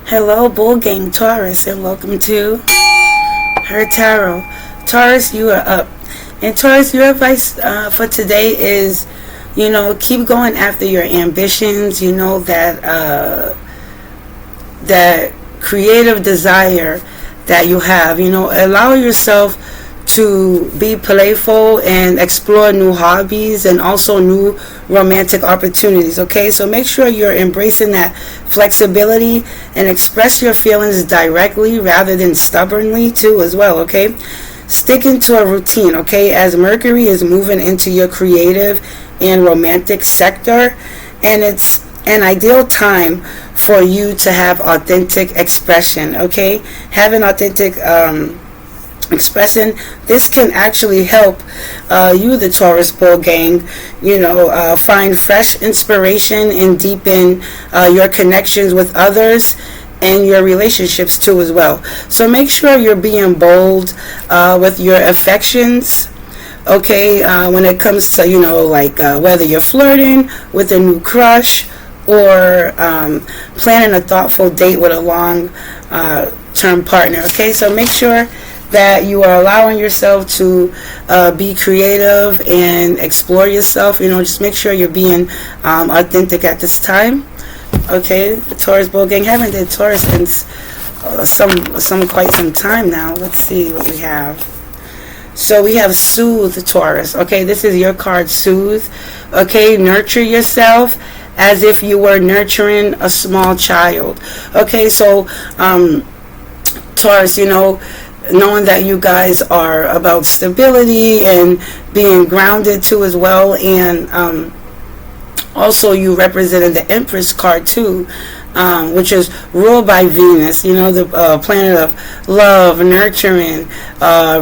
Hello, Bull Gang Taurus, and welcome to her tarot. Taurus, you are up. And Taurus, your advice for today is, keep going after your ambitions. That creative desire that you have. Allow yourself to be playful and explore new hobbies and also new romantic opportunities. Okay, so make sure you're embracing that flexibility and express your feelings directly rather than stubbornly too as well. Okay, sticking to a routine. Okay, as Mercury is moving into your creative and romantic sector, and it's an ideal time for you to have authentic expression. Okay, having authentic expression, this can actually help you, the Taurus Bull Gang, find fresh inspiration and deepen your connections with others and your relationships too as well. So make sure you're being bold with your affections. Okay, when it comes to whether you're flirting with a new crush or planning a thoughtful date with a long term partner. Okay, so make sure that you are allowing yourself to be creative and explore yourself. Just make sure you're being authentic at this time. Okay, the Taurus Bull Gang, haven't did Taurus in quite some time now. Let's see what we have. So we have Soothe, Taurus. Okay, this is your card, Soothe. Okay, nurture yourself as if you were nurturing a small child. Okay, so Taurus, knowing that you guys are about stability and being grounded too as well, and also you represented the Empress card too, which is ruled by Venus, the planet of love, nurturing,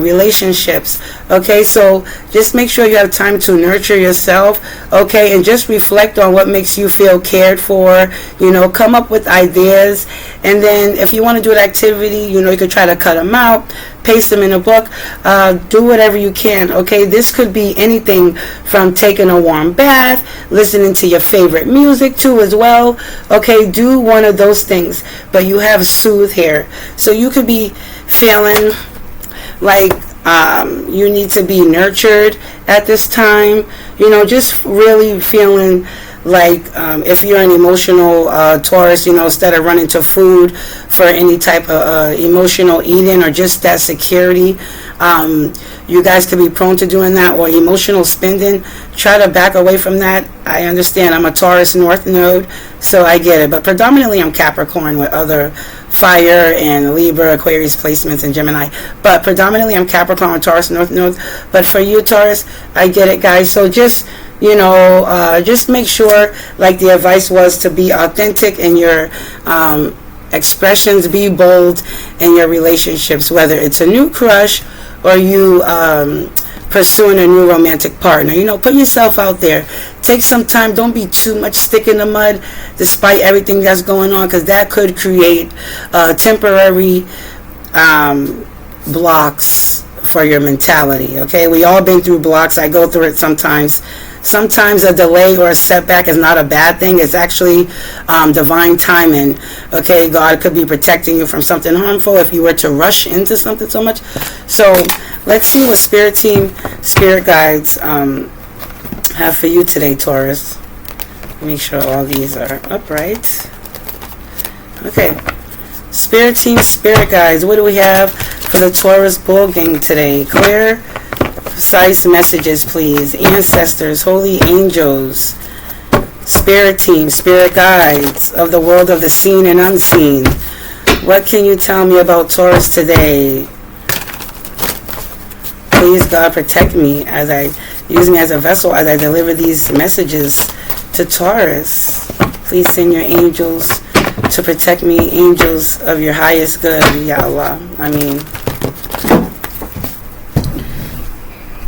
relationships. Okay, so just make sure you have time to nurture yourself, okay, and just reflect on what makes you feel cared for. Come up with ideas, and then if you want to do an activity, you could try to cut them out, paste them in a book, do whatever you can. Okay, this could be anything from taking a warm bath, listening to your favorite music too as well. Okay, do one of those things, but you have Soothe here, so you could be feeling like you need to be nurtured at this time. Just really feeling like if you're an emotional Taurus, instead of running to food for any type of emotional eating or just that security, you guys could be prone to doing that, or emotional spending. Try to back away from that. I understand I'm a Taurus North Node, so I get it, but predominantly I'm Capricorn with other fire and Libra, Aquarius placements, and Gemini, but predominantly I'm Capricorn with Taurus North Node. But for you, Taurus, I get it, guys. So just just make sure, like the advice was, to be authentic in your expressions, be bold in your relationships, whether it's a new crush or you pursuing a new romantic partner. Put yourself out there. Take some time. Don't be too much stick in the mud despite everything that's going on, because that could create temporary blocks for your mentality. Okay, we all been through blocks. I go through it sometimes. Sometimes a delay or a setback is not a bad thing. It's actually divine timing. Okay, God could be protecting you from something harmful if you were to rush into something so much. So let's see what spirit guides have for you today, Taurus. Make sure all these are upright. Okay, spirit guides. What do we have for the Taurus Bull Gang today? Clear, precise messages, please. Ancestors, holy angels, spirit team, spirit guides of the world of the seen and unseen. What can you tell me about Taurus today? Please, God, protect me as I use me as a vessel as I deliver these messages to Taurus. Please send your angels to protect me, angels of your highest good, Ya Allah.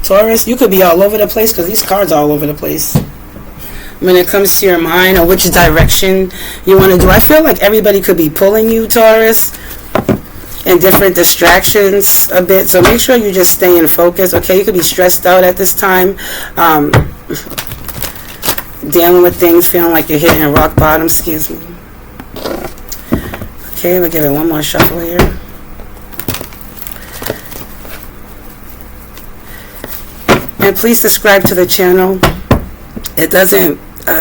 Taurus, you could be all over the place because these cards are all over the place. When it comes to your mind or which direction you want to do, I feel like everybody could be pulling you, Taurus, in different distractions a bit. So make sure you just stay in focus. Okay, you could be stressed out at this time, dealing with things, feeling like you're hitting rock bottom. Excuse me. Okay, we'll give it one more shuffle here. And please subscribe to the channel. It doesn't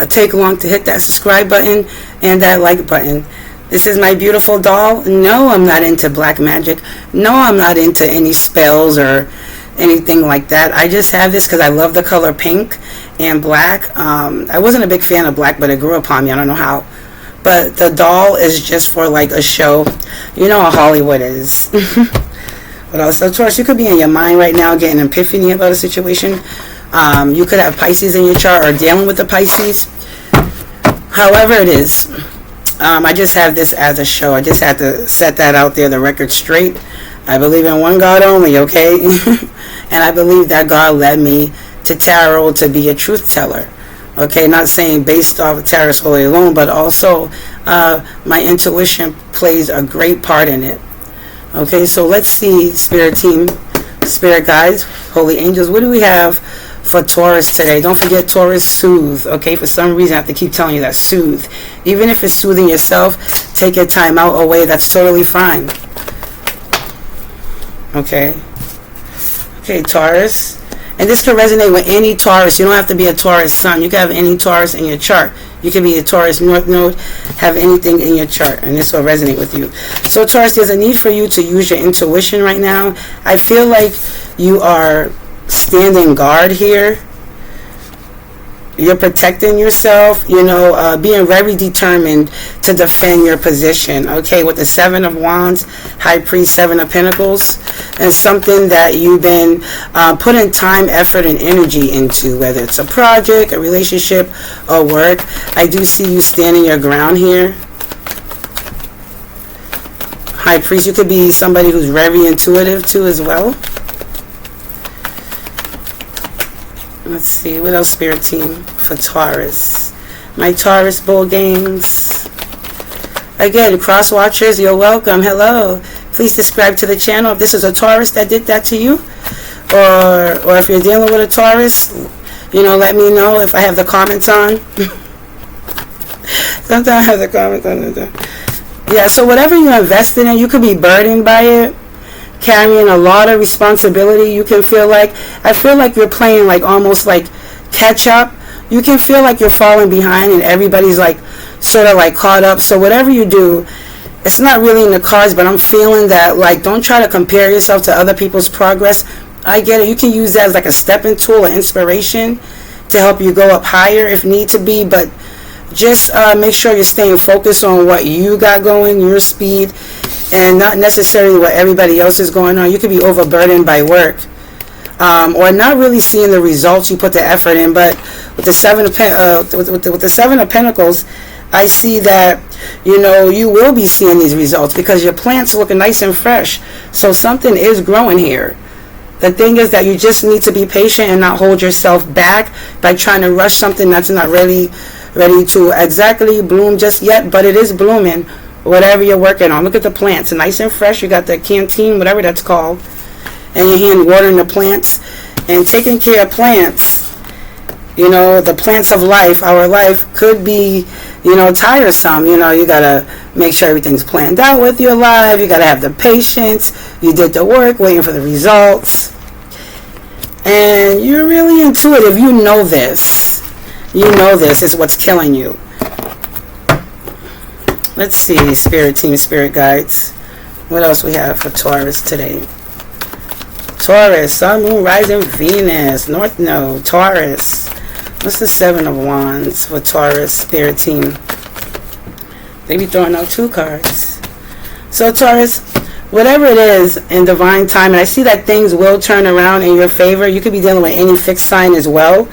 take long to hit that subscribe button and that like button. This is my beautiful doll. No, I'm not into black magic. No, I'm not into any spells or anything like that. I just have this because I love the color pink and black. I wasn't a big fan of black, but it grew upon me. I don't know how. But the doll is just for like a show. You know how Hollywood is. But also, Taurus, you could be in your mind right now getting an epiphany about a situation. You could have Pisces in your chart or dealing with the Pisces. However it is. I just have this as a show. I just had to set that out there, the record straight. I believe in one God only, okay? And I believe that God led me to tarot to be a truth teller. Okay, not saying based off of tarot solely alone, but also my intuition plays a great part in it. Okay, so let's see, spirit team, spirit guides, holy angels, what do we have for Taurus today? Don't forget Taurus, soothe. Okay, for some reason I have to keep telling you that, soothe. Even if it's soothing yourself, take your time out away. That's totally fine. Okay. Okay, Taurus. And this can resonate with any Taurus. You don't have to be a Taurus sun. You can have any Taurus in your chart. You can be a Taurus North Node, have anything in your chart, and this will resonate with you. So Taurus, there's a need for you to use your intuition right now. I feel like you are standing guard here. You're protecting yourself, you know, being very determined to defend your position. Okay, with the Seven of Wands, High Priest, Seven of Pentacles, and something that you've been putting time, effort, and energy into, whether it's a project, a relationship, or work. I do see you standing your ground here. High Priest, you could be somebody who's very intuitive too as well. Let's see, what else, spirit team, for Taurus? My Taurus bull gangs. Again, cross watchers, you're welcome. Hello. Please subscribe to the channel if this is a Taurus that did that to you. Or if you're dealing with a Taurus, you know, let me know if I have the comments on. Sometimes I have the comments on. Yeah, so whatever you're invested in, you could be burdened by it. Carrying a lot of responsibility. You can feel like, I feel like you're playing like almost like catch up. You can feel like you're falling behind and everybody's like sort of like caught up. So whatever you do, it's not really in the cards, but I'm feeling that like don't try to compare yourself to other people's progress. I get it. You can use that as like a stepping tool or inspiration to help you go up higher if need to be, but just make sure you're staying focused on what you got going, your speed, and not necessarily what everybody else is going on. You could be overburdened by work, or not really seeing the results you put the effort in. But with the with the Seven of Pentacles, I see that, you know, you will be seeing these results because your plants look nice and fresh. So something is growing here. The thing is that you just need to be patient and not hold yourself back by trying to rush something that's not really ready to exactly bloom just yet, but it is blooming. Whatever you're working on, look at the plants, nice and fresh. You got the canteen, whatever that's called, and your hand watering the plants and taking care of plants. You know, the plants of life, our life could be, you know, tiresome. You know, you gotta make sure everything's planned out with your life. You gotta have the patience. You did the work, waiting for the results, and you're really intuitive. You know this. You know this is what's killing you. Let's see, spirit team, spirit guides. What else we have for Taurus today? Taurus, Sun, Moon, Rising, Venus, North Node, Taurus. What's the Seven of Wands for Taurus, spirit team? They be throwing out two cards. So Taurus, whatever it is in divine time, and I see that things will turn around in your favor. You could be dealing with any fixed sign as well.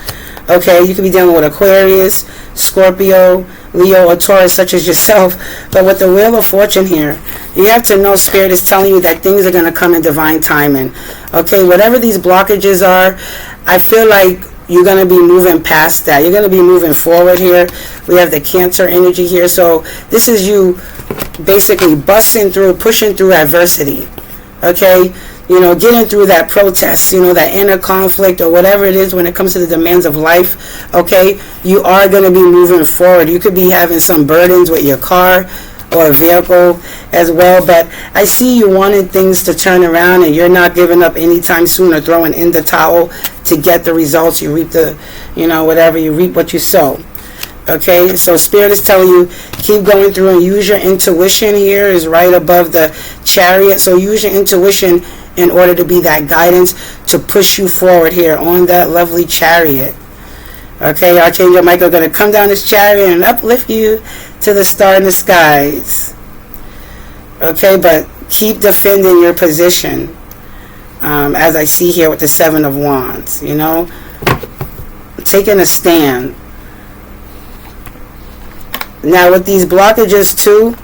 Okay, you could be dealing with Aquarius, Scorpio, Leo, or Taurus, such as yourself. But with the Wheel of Fortune here, you have to know Spirit is telling you that things are going to come in divine timing. Okay, whatever these blockages are, I feel like you're going to be moving past that. You're going to be moving forward here. We have the Cancer energy here. So this is you basically busting through, pushing through adversity. Okay, you know, getting through that protest, you know, that inner conflict or whatever it is when it comes to the demands of life. Okay, you are going to be moving forward. You could be having some burdens with your car or a vehicle as well. But I see you wanted things to turn around, and you're not giving up anytime soon or throwing in the towel to get the results. You reap the, whatever, you reap what you sow. Okay, so Spirit is telling you, keep going through and use your intuition. Here is right above the Chariot. So use your intuition in order to be that guidance to push you forward here on that lovely Chariot. Okay, Archangel Michael going to come down this Chariot and uplift you to the star in the skies. Okay, but keep defending your position. As I see here with the Seven of Wands, taking a stand. Now with these blockages too,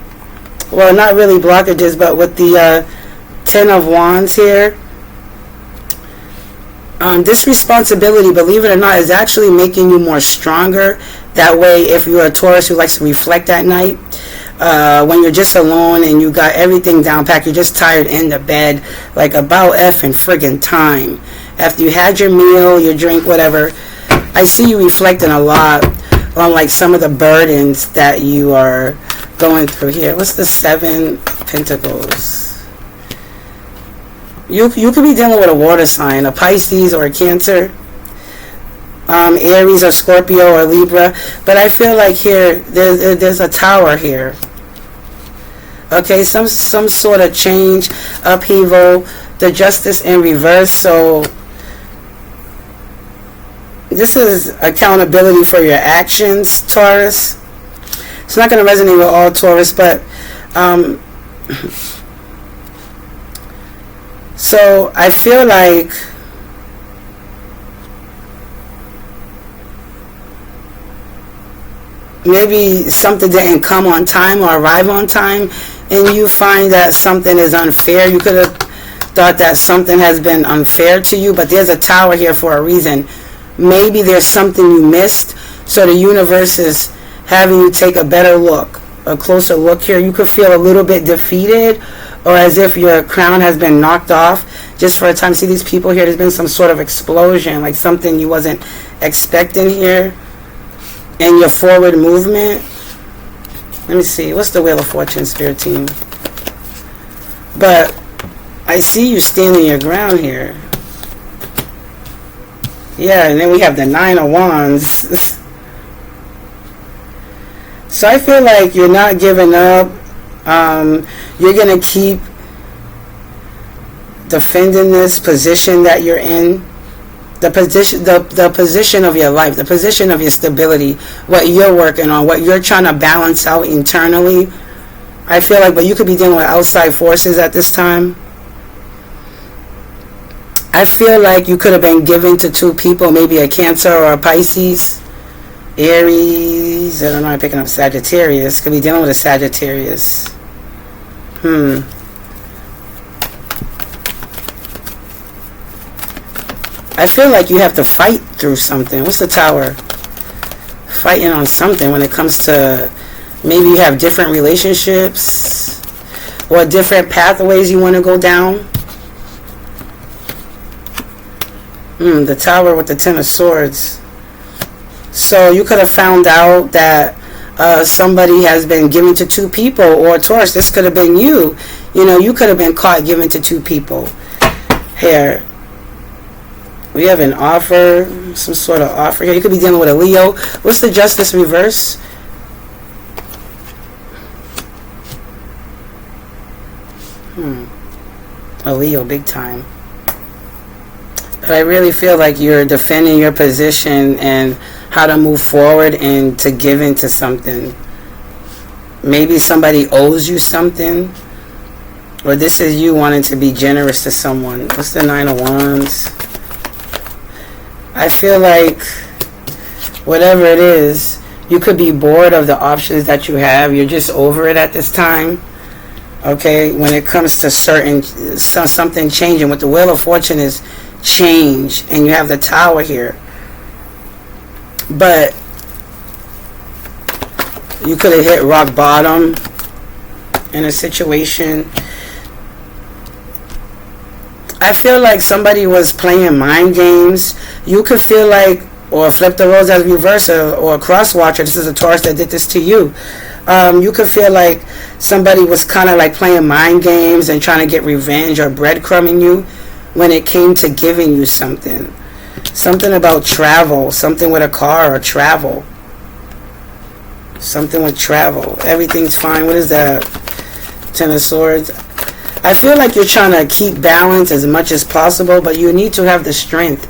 well, not really blockages, but with the Ten of Wands here, this responsibility, believe it or not, is actually making you more stronger. That way, if you're a Taurus who likes to reflect at night, when you're just alone and you got everything down packed, you're just tired in the bed, like about effing friggin' time. After you had your meal, your drink, whatever, I see you reflecting a lot on like some of the burdens that you are going through here. What's the Seven of Pentacles? You could be dealing with a water sign, a Pisces or a Cancer, Aries or Scorpio or Libra. But I feel like here there's a Tower here. Okay, some sort of change, upheaval, the Justice in reverse. So this is accountability for your actions, Taurus. It's not going to resonate with all Taurus, but so I feel like maybe something didn't come on time or arrive on time, and you find that something is unfair. You could have thought that something has been unfair to you, but there's a Tower here for a reason. Maybe there's something you missed, so the universe is having you take a better look, a closer look here. You could feel a little bit defeated, or as if your crown has been knocked off just for a time. See these people here, there's been some sort of explosion, like something you wasn't expecting here in your forward movement. Let me see, what's the Wheel of Fortune, Spirit team? But I see you standing your ground here. Yeah, and then we have the Nine of Wands. So I feel like you're not giving up. You're going to keep defending this position that you're in. The position of your life, the position of your stability, what you're working on, what you're trying to balance out internally. I feel like, but you could be dealing with outside forces at this time. I feel like you could have been given to two people, maybe a Cancer or a Pisces, Aries. I don't know, I'm picking up Sagittarius. Could be dealing with a Sagittarius. I feel like you have to fight through something. What's the Tower? Fighting on something when it comes to maybe you have different relationships or different pathways you want to go down. The Tower with the Ten of Swords. So you could have found out that somebody has been given to two people, or Taurus, this could have been you. You could have been caught given to two people. Here, we have an offer, some sort of offer here. You could be dealing with a Leo. What's the Justice reverse? A Leo, big time. But I really feel like you're defending your position and how to move forward and to give into something. Maybe somebody owes you something, or this is you wanting to be generous to someone. What's the Nine of Wands? I feel like whatever it is, you could be bored of the options that you have. You're just over it at this time. Okay, when it comes to something changing, with the Wheel of Fortune is change, and you have the Tower here. But you could have hit rock bottom in a situation. I feel like somebody was playing mind games. You could feel like, or flip the roles as reverse, or a cross watcher. This is a Taurus that did this to you. You could feel like somebody was kind of like playing mind games and trying to get revenge or breadcrumbing you when it came to giving you something. Something about travel, something with a car or travel. Something with travel. Everything's fine. What is that? Ten of Swords. I feel like you're trying to keep balance as much as possible, but you need to have the strength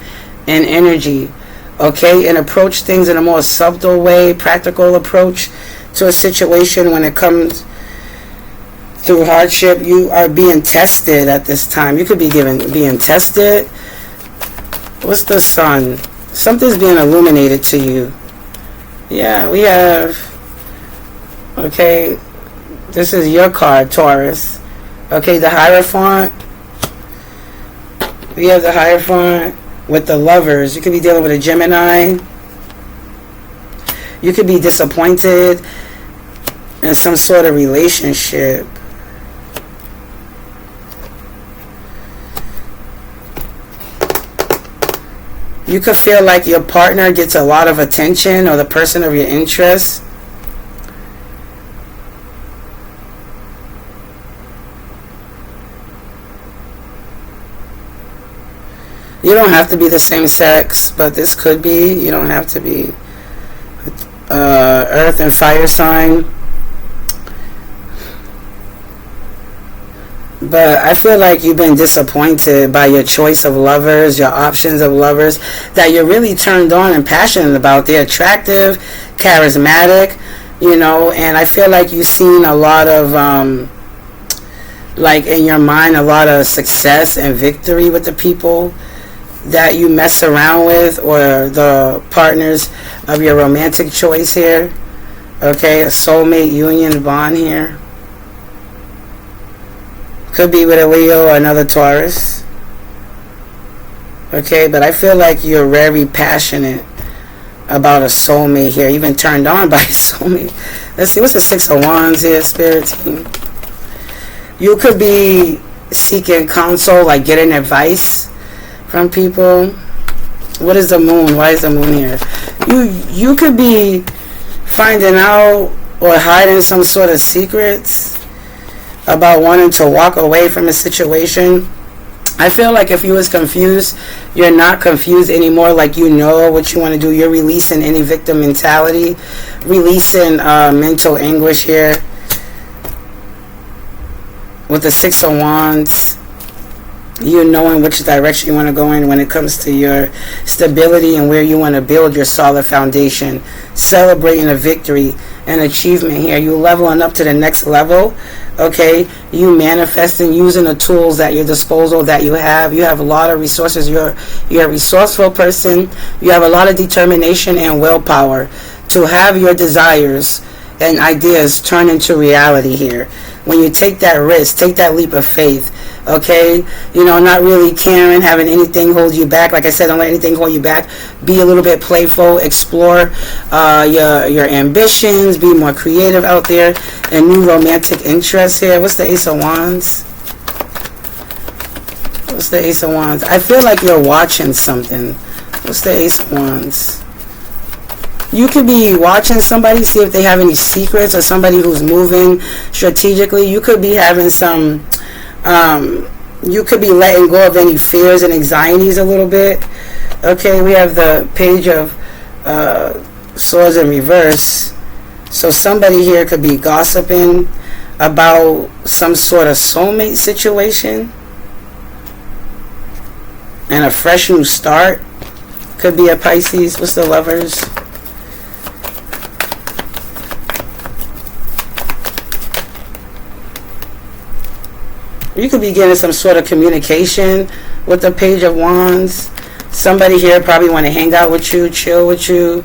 and energy, okay, and approach things in a more subtle way, practical approach to a situation when it comes through hardship. You are being tested at this time. You could be being tested. What's the Sun? Something's being illuminated to you. Yeah, we have, okay, this is your card, Taurus. Okay, the Hierophant. We have the Hierophant with the Lovers. You could be dealing with a Gemini. You could be disappointed in some sort of relationship. You could feel like your partner gets a lot of attention, or the person of your interest. You don't have to be the same sex, but this could be. You don't have to be. Earth and fire sign. But I feel like you've been disappointed by your choice of lovers, your options of lovers that you're really turned on and passionate about. They're attractive, charismatic, you know, and I feel like you've seen a lot of, like in your mind, a lot of success and victory with the people that you mess around with, or the partners of your romantic choice here. Okay, a soulmate union bond here. Could be with a Leo or another Taurus. Okay, but I feel like you're very passionate about a soulmate here. You've been turned on by a soulmate. Let's see, what's the Six of Wands here, Spirit team? You could be seeking counsel, like getting advice from people. What is the Moon? Why is the Moon here? You could be finding out or hiding some sort of secrets about wanting to walk away from a situation. I feel like if you was confused, you're not confused anymore. Like, you know what you want to do. You're releasing any victim mentality, releasing mental anguish here with the Six of Wands. You knowing which direction you want to go in when it comes to your stability and where you want to build your solid foundation. Celebrating a victory and achievement here. You leveling up to the next level. Okay, you manifesting using the tools at your disposal that you have. You have a lot of resources. You're a resourceful person. You have a lot of determination and willpower to have your desires and ideas turn into reality here. When you take that risk, take that leap of faith, okay? You know, not really caring, having anything hold you back. Like I said, don't let anything hold you back. Be a little bit playful, explore your ambitions, be more creative out there, and new romantic interests here. What's the Ace of Wands? What's the Ace of Wands? I feel like you're watching something. What's the Ace of Wands? You could be watching somebody, see if they have any secrets, or somebody who's moving strategically. You could be having some, you could be letting go of any fears and anxieties a little bit. Okay, we have the Page of Swords in reverse. So somebody here could be gossiping about some sort of soulmate situation and a fresh new start. Could be a Pisces. What's the Lovers? You could be getting some sort of communication with the Page of Wands. Somebody here probably want to hang out with you, chill with you,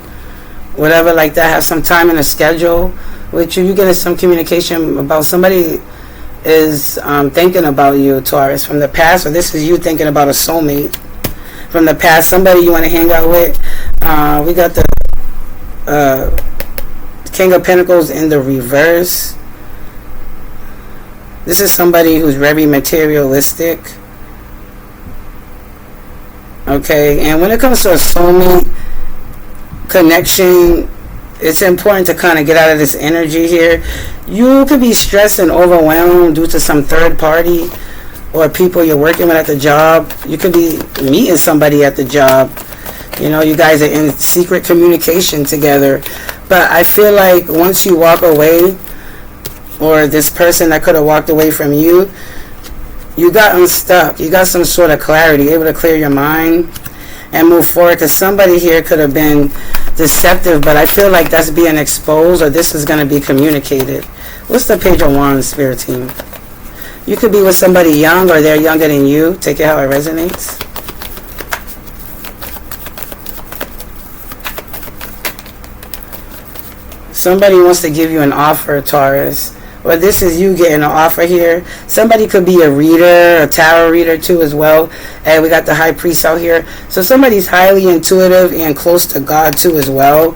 whatever like that, have some time in a schedule with you. You're getting some communication about somebody is thinking about you, Taurus, from the past, or this is you thinking about a soulmate from the past, somebody you want to hang out with. We got the King of Pentacles in the reverse. This is somebody who's very materialistic. Okay, and when it comes to a soulmate connection, it's important to kind of get out of this energy here. You could be stressed and overwhelmed due to some third party or people you're working with at the job. You could be meeting somebody at the job. You know, you guys are in secret communication together. But I feel like once you walk away, or this person that could have walked away from you, you got unstuck. You got some sort of clarity, able to clear your mind and move forward. Because somebody here could have been deceptive, but I feel like that's being exposed, or this is going to be communicated. What's the Page of Wands, Spirit Team? You could be with somebody young, or they're younger than you. Take it how it resonates. Somebody wants to give you an offer, Taurus. Well, this is you getting an offer here. Somebody could be a reader, a tarot reader too as well. And we got the High Priest out here. So somebody's highly intuitive and close to God too as well.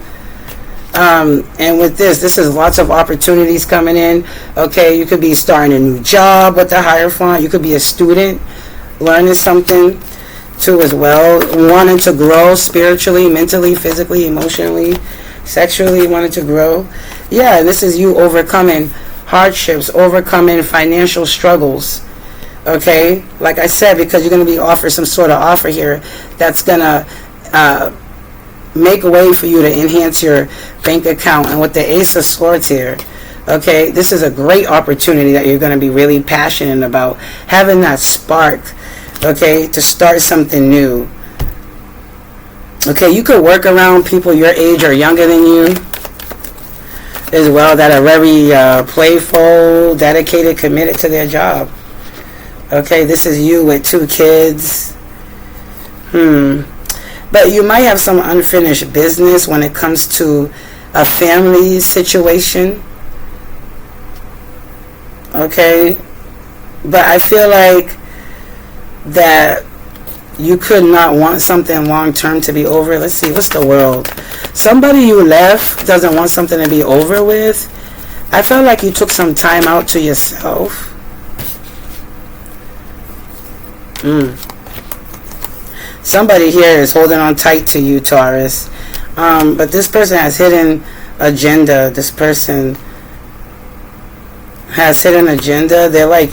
And with this is lots of opportunities coming in. Okay, you could be starting a new job with the Hierophant. You could be a student learning something too as well. Wanting to grow spiritually, mentally, physically, emotionally, sexually, wanting to grow. Yeah, this is you overcoming hardships, overcoming financial struggles. Okay, like I said, because you're going to be offered some sort of offer here that's going to make a way for you to enhance your bank account. And with the Ace of Swords here, okay, this is a great opportunity that you're going to be really passionate about, having that spark, okay, to start something new. Okay, you could work around people your age or younger than you as well, that are very playful, dedicated, committed to their job. Okay, this is you with 2 kids. But you might have some unfinished business when it comes to a family situation. Okay, but I feel like that you could not want something long term to be over. Let's see, what's the World? Somebody you left doesn't want something to be over with. I felt like you took some time out to yourself. Somebody here is holding on tight to you, Taurus. But this person has hidden agenda. This person has hidden agenda. They're like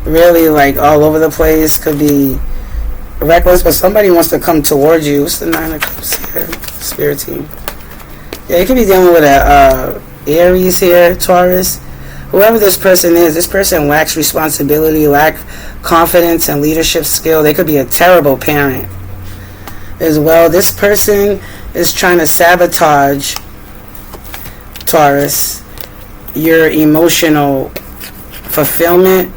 really like all over the place. Could be reckless, but somebody wants to come towards you. What's the 9 of Cups here? Spirit Team. Yeah, you could be dealing with a Aries here, Taurus. Whoever this person is, this person lacks responsibility, lack confidence and leadership skill. They could be a terrible parent as well. This person is trying to sabotage, Taurus, your emotional fulfillment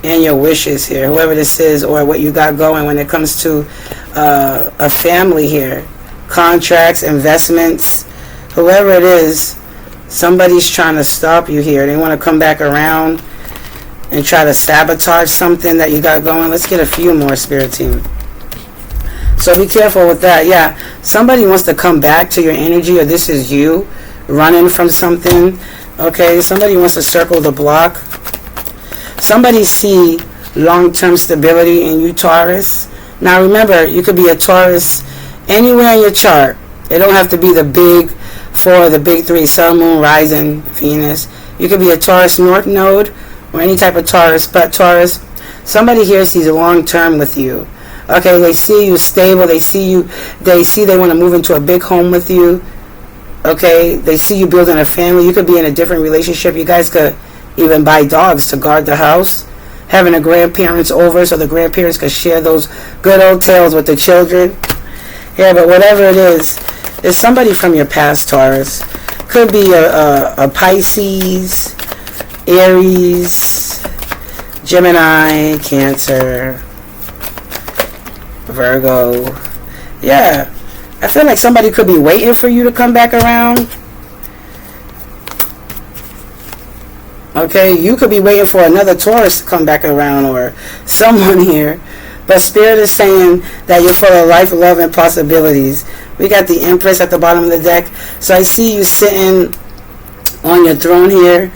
and your wishes here. Whoever this is, or what you got going when it comes to a family here, contracts, investments, whoever it is, somebody's trying to stop you here. They want to come back around and try to sabotage something that you got going. Let's get a few more, Spirit Team. So be careful with that. Yeah, somebody wants to come back to your energy, or this is you running from something. Okay, somebody wants to circle the block. Somebody see long-term stability in you, Taurus. Now remember, you could be a Taurus anywhere in your chart. It don't have to be the big 4, the big 3, Sun, Moon, Rising, Venus. You could be a Taurus North Node or any type of Taurus. But Taurus, somebody here sees long-term with you. Okay, they see you stable. They see they want to move into a big home with you. Okay, they see you building a family. You could be in a different relationship. You guys could even buy dogs to guard the house, having the grandparents over so the grandparents could share those good old tales with the children. Yeah, but whatever it is, it's somebody from your past, Taurus. Could be a Pisces, Aries, Gemini, Cancer, Virgo. Yeah, I feel like somebody could be waiting for you to come back around. Okay, you could be waiting for another Taurus to come back around, or someone here. But Spirit is saying that you're full of life, love, and possibilities. We got the Empress at the bottom of the deck. So I see you sitting on your throne here,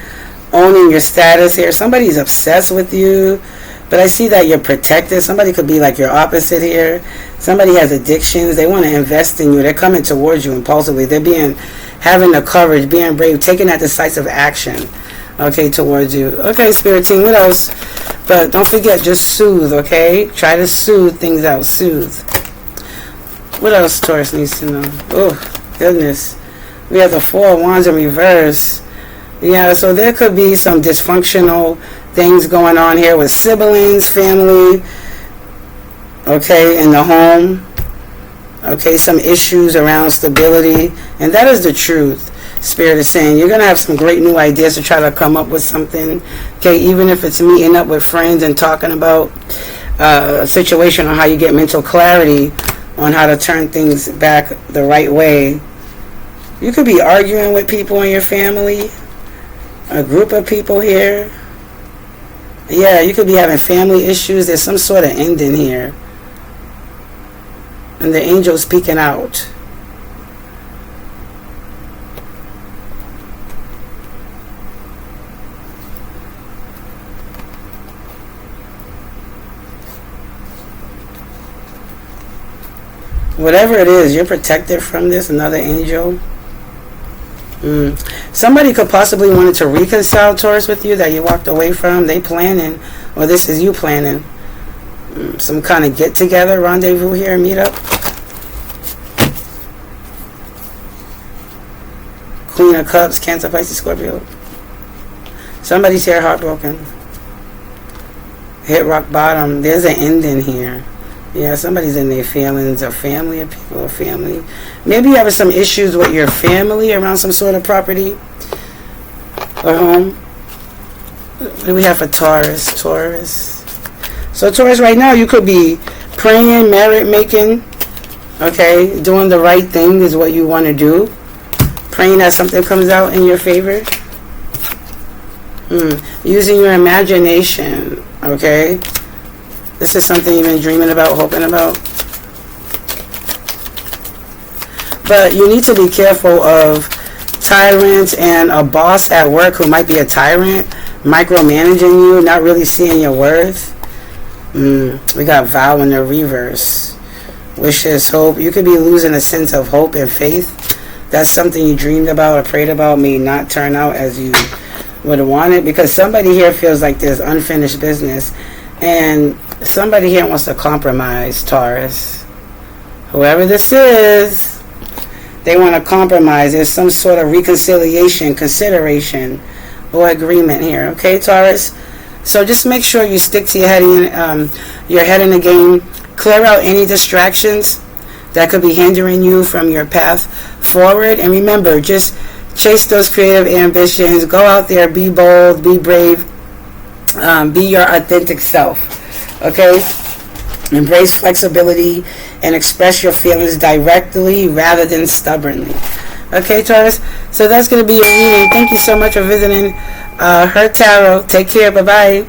owning your status here. Somebody's obsessed with you, but I see that you're protected. Somebody could be like your opposite here. Somebody has addictions. They want to invest in you. They're coming towards you impulsively. They're being having the courage, being brave, taking that decisive action, okay, towards you. Okay, Spirit Team, what else? But don't forget, just soothe, okay? Try to soothe things out. Soothe. What else Taurus needs to know? Oh, goodness. We have the Four of Wands in reverse. Yeah, so there could be some dysfunctional things going on here with siblings, family, okay, in the home. Okay, some issues around stability. And that is the truth. Spirit is saying you're going to have some great new ideas to try to come up with something. Okay, even if it's meeting up with friends and talking about a situation on how you get mental clarity on how to turn things back the right way. You could be arguing with people in your family, a group of people here. Yeah, you could be having family issues. There's some sort of ending here. And the angel's peeking out. Whatever it is, you're protected from this, another angel. Somebody could possibly wanted to reconcile, Taurus, with you that you walked away from. They planning, or this is you planning. Some kind of get together, rendezvous here, meet up. Queen of Cups, Cancer, Pisces, Scorpio. Somebody's here heartbroken. Hit rock bottom. There's an ending here. Yeah, somebody's in their feelings, a family of people, a family. Maybe you're having some issues with your family around some sort of property or home. What do we have for Taurus? Taurus. So Taurus, right now you could be praying, merit making, okay, doing the right thing is what you want to do. Praying that something comes out in your favor. Using your imagination, okay. This is something you've been dreaming about, hoping about. But you need to be careful of tyrants and a boss at work who might be a tyrant, micromanaging you, not really seeing your worth. We got vow in the reverse. Wishes, hope. You could be losing a sense of hope and faith. That's something you dreamed about or prayed about may not turn out as you would want it, because somebody here feels like there's unfinished business. And somebody here wants to compromise, Taurus. Whoever this is, they want to compromise. There's some sort of reconciliation, consideration, or agreement here. Okay, Taurus? So just make sure you stick to your head in the game. Clear out any distractions that could be hindering you from your path forward. And remember, just chase those creative ambitions. Go out there, be bold, be brave. Be your authentic self. Okay? Embrace flexibility and express your feelings directly rather than stubbornly. Okay, Taurus? So that's going to be your reading. Thank you so much for visiting Her Tarot. Take care. Bye-bye.